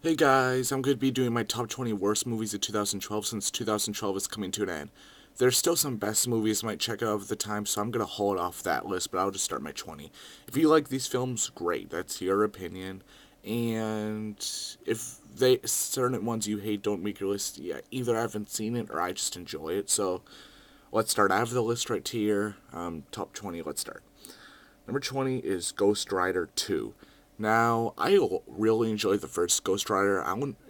Hey guys, I'm going to be doing my top 20 worst movies of 2012 since 2012 is coming to an end. There's still some best movies I might check out over the time, so I'm going to hold off that list, but I'll just start my 20. If you like these films, great, that's your opinion. And if they certain ones you hate don't make your list, yeah, either I haven't seen it or I just enjoy it. So let's start. I have the list right here. Top 20, let's start. Number 20 is Ghost Rider 2. Now, I really enjoy the first Ghost Rider.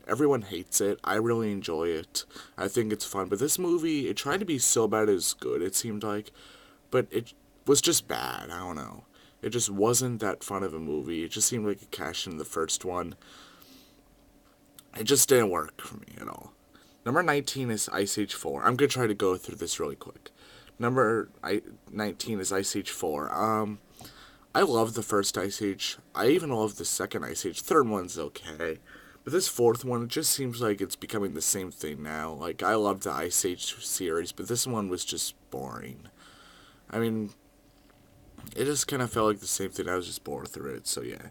Everyone hates it. I really enjoy it. I think it's fun. But this movie, it tried to be so bad it's good, it seemed like. But it was just bad. I don't know. It just wasn't that fun of a movie. It just seemed like a cash in the first one. It just didn't work for me at all. Number 19 is Ice Age 4. I'm going to try to go through this really quick. 19 is Ice Age 4. I love the first Ice Age. I even love the second Ice Age. Third one's okay. But this fourth one, it just seems like it's becoming the same thing now. Like, I love the Ice Age series, but this one was just boring. I mean, it just kind of felt like the same thing. I was just bored through it, so yeah.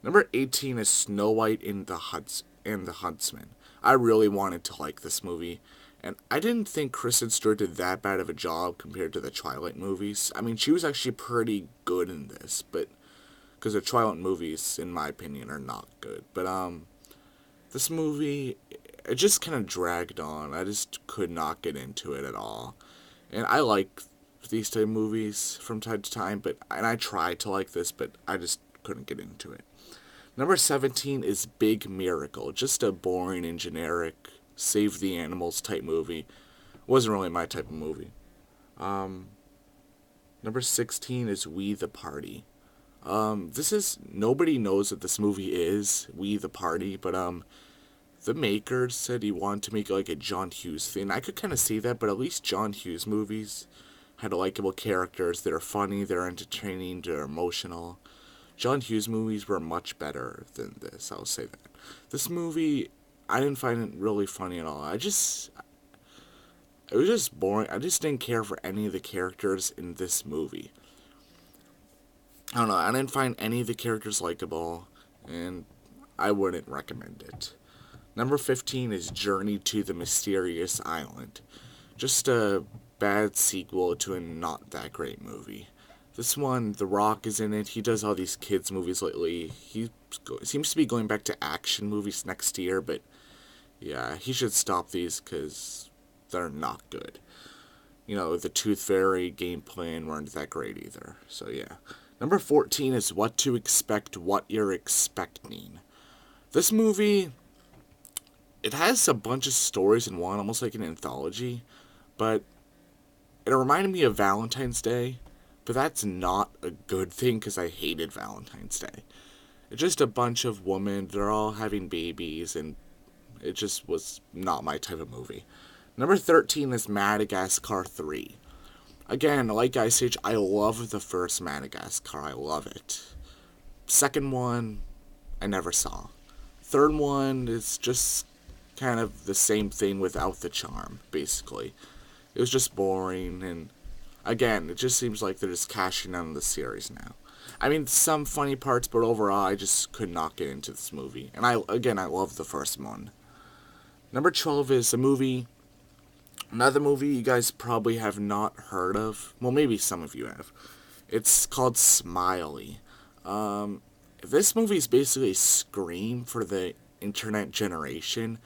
Number 18 is Snow White and the Huntsman. I really wanted to like this movie. And I didn't think Kristen Stewart did that bad of a job compared to the Twilight movies. I mean, she was actually pretty good in this, but because the Twilight movies, in my opinion, are not good. But this movie, it just kind of dragged on. I just could not get into it at all. And I like these type of movies from time to time, and I tried to like this, but I just couldn't get into it. Number 17 is Big Miracle, just a boring and generic save the animals type movie. Wasn't really my type of movie. Um, Number 16 is We the Party. This is nobody knows what this movie is, We the Party, but the maker said he wanted to make like a John Hughes thing. I could kind of see that, but at least John Hughes movies had likable characters. They're funny, they're entertaining, they're emotional. John Hughes movies were much better than this. I'll say that. This movie, I didn't find it really funny at all. It was just boring. I just didn't care for any of the characters in this movie. I don't know. I didn't find any of the characters likable, and I wouldn't recommend it. Number 15 is Journey to the Mysterious Island. Just a bad sequel to a not that great movie. This one, The Rock is in it. He does all these kids' movies lately. He seems to be going back to action movies next year, but yeah, he should stop these because they're not good. You know, the Tooth Fairy gameplay weren't that great either. So yeah. Number 14 is What to Expect, What You're Expecting. This movie, it has a bunch of stories in one, almost like an anthology, but it reminded me of Valentine's Day, but that's not a good thing because I hated Valentine's Day. It's just a bunch of women, they're all having babies, and it just was not my type of movie. Number 13 is Madagascar 3. Again, like Ice Age, I love the first Madagascar. I love it. Second one, I never saw. Third one is just kind of the same thing without the charm, basically. It was just boring, and again, it just seems like they're just cashing in on the series now. I mean, some funny parts, but overall, I just could not get into this movie. And I love the first one. Number 12 is another movie you guys probably have not heard of. Well, maybe some of you have. It's called Smiley. This movie is basically Scream for the internet generation.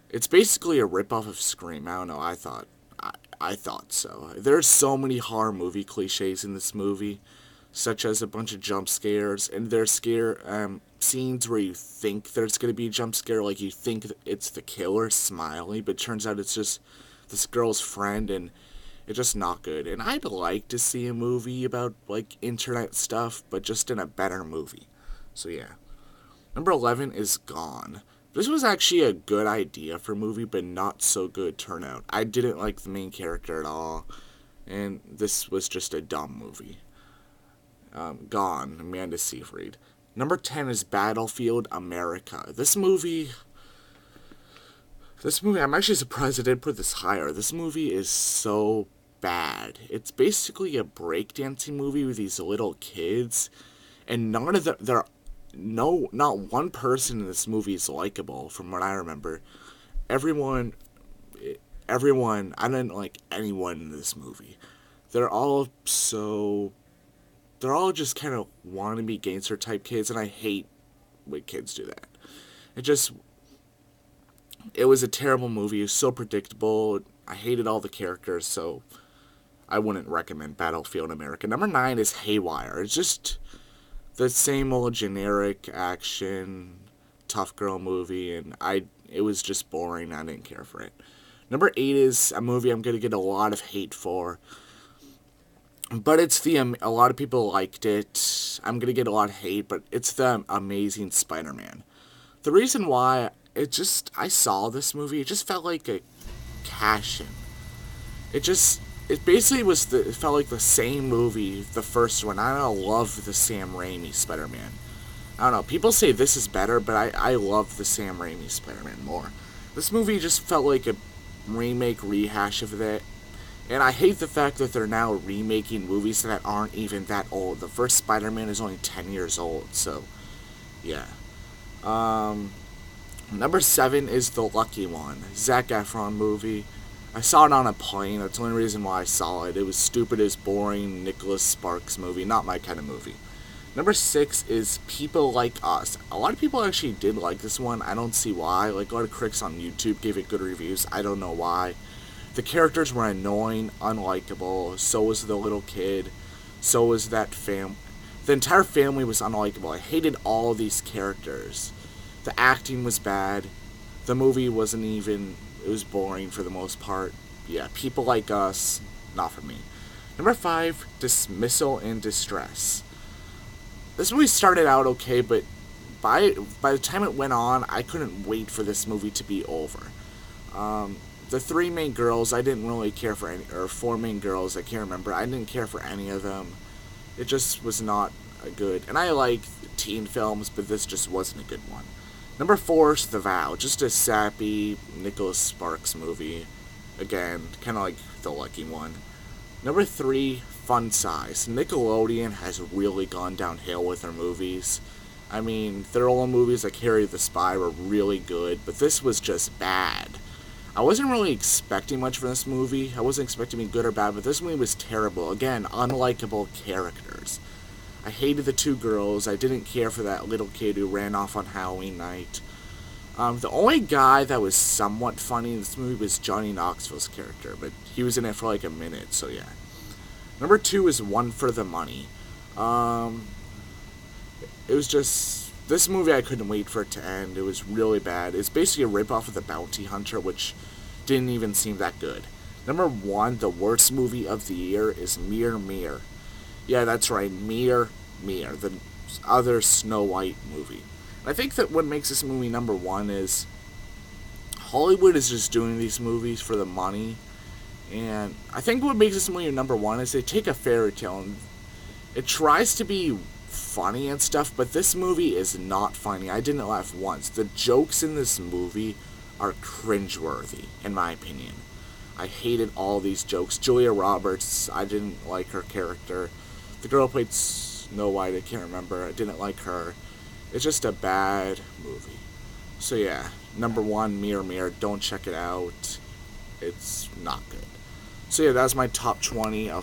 It's basically a ripoff of Scream. I don't know. I thought so. There's so many horror movie cliches in this movie, such as a bunch of jump scares, and there's scenes where you think there's gonna be a jump scare, like you think it's the killer Smiley, but turns out it's just this girl's friend, and it's just not good. And I'd like to see a movie about like internet stuff, but just in a better movie. So yeah. Number 11 is Gone. This was actually a good idea for a movie, but not so good turnout. I didn't like the main character at all, and this was just a dumb movie. Gone, Amanda Seyfried. Number 10 is Battlefield America. This movie, I'm actually surprised I didn't put this higher. This movie is so bad. It's basically a breakdancing movie with these little kids, and none of them, they're no, not one person in this movie is likable from what I remember. Everyone, everyone, I didn't like anyone in this movie. They're all so, they're all just kind of wannabe gangster type kids, and I hate when kids do that. It just, it was a terrible movie. It was so predictable. I hated all the characters, so I wouldn't recommend Battlefield America. Number 9 is Haywire. It's just the same old generic action tough girl movie, and it was just boring. I didn't care for it. Number 8 is a movie I'm gonna get a lot of hate for, but it's a lot of people liked it. I'm gonna get a lot of hate, but it's the Amazing Spider-Man. The reason why I saw this movie, it just felt like a cash in. It basically it felt like the same movie, the first one. I don't know, love the Sam Raimi Spider-Man. I don't know, people say this is better, but I love the Sam Raimi Spider-Man more. This movie just felt like a remake, rehash of that. And I hate the fact that they're now remaking movies that aren't even that old. The first Spider-Man is only 10 years old, so yeah. Number 7 is The Lucky One, Zac Efron movie. I saw it on a plane. That's the only reason why I saw it. It was stupid as boring Nicholas Sparks movie. Not my kind of movie. Number 6 is People Like Us. A lot of people actually did like this one. I don't see why. Like, a lot of critics on YouTube gave it good reviews. I don't know why. The characters were annoying, unlikable. So was the little kid. So was that fam. The entire family was unlikable. I hated all these characters. The acting was bad. The movie wasn't even. It was boring for the most part. Yeah, People Like Us, not for me. Number 5, Dismissal in Distress. This movie started out okay, but by the time it went on, I couldn't wait for this movie to be over. The 3 main girls, I didn't really care for any, or 4 main girls, I can't remember. I didn't care for any of them. It just was not a good. And I like teen films, but this just wasn't a good one. Number 4 is The Vow, just a sappy Nicholas Sparks movie. Again, kind of like The Lucky One. Number 3, Fun Size. Nickelodeon has really gone downhill with their movies. I mean, their old movies like Harry the Spy were really good, but this was just bad. I wasn't really expecting much from this movie. I wasn't expecting to be good or bad, but this movie was terrible. Again, unlikable characters. I hated the 2 girls. I didn't care for that little kid who ran off on Halloween night. The only guy that was somewhat funny in this movie was Johnny Knoxville's character, but he was in it for like a minute, so yeah. Number 2 is One for the Money. It was just, this movie I couldn't wait for it to end. It was really bad. It's basically a ripoff of The Bounty Hunter, which didn't even seem that good. Number 1, the worst movie of the year, is Mirror Mirror. Yeah, that's right, Mirror Mirror, the other Snow White movie. I think that what makes this movie number 1 is Hollywood is just doing these movies for the money. And I think what makes this movie number 1 is they take a fairy tale and it tries to be funny and stuff, but this movie is not funny. I didn't laugh once. The jokes in this movie are cringeworthy, in my opinion. I hated all these jokes. Julia Roberts, I didn't like her character. The girl who played Snow White, I can't remember. I didn't like her. It's just a bad movie. So yeah, number 1, Mirror Mirror. Don't check it out. It's not good. So yeah, that's my top 20. I'll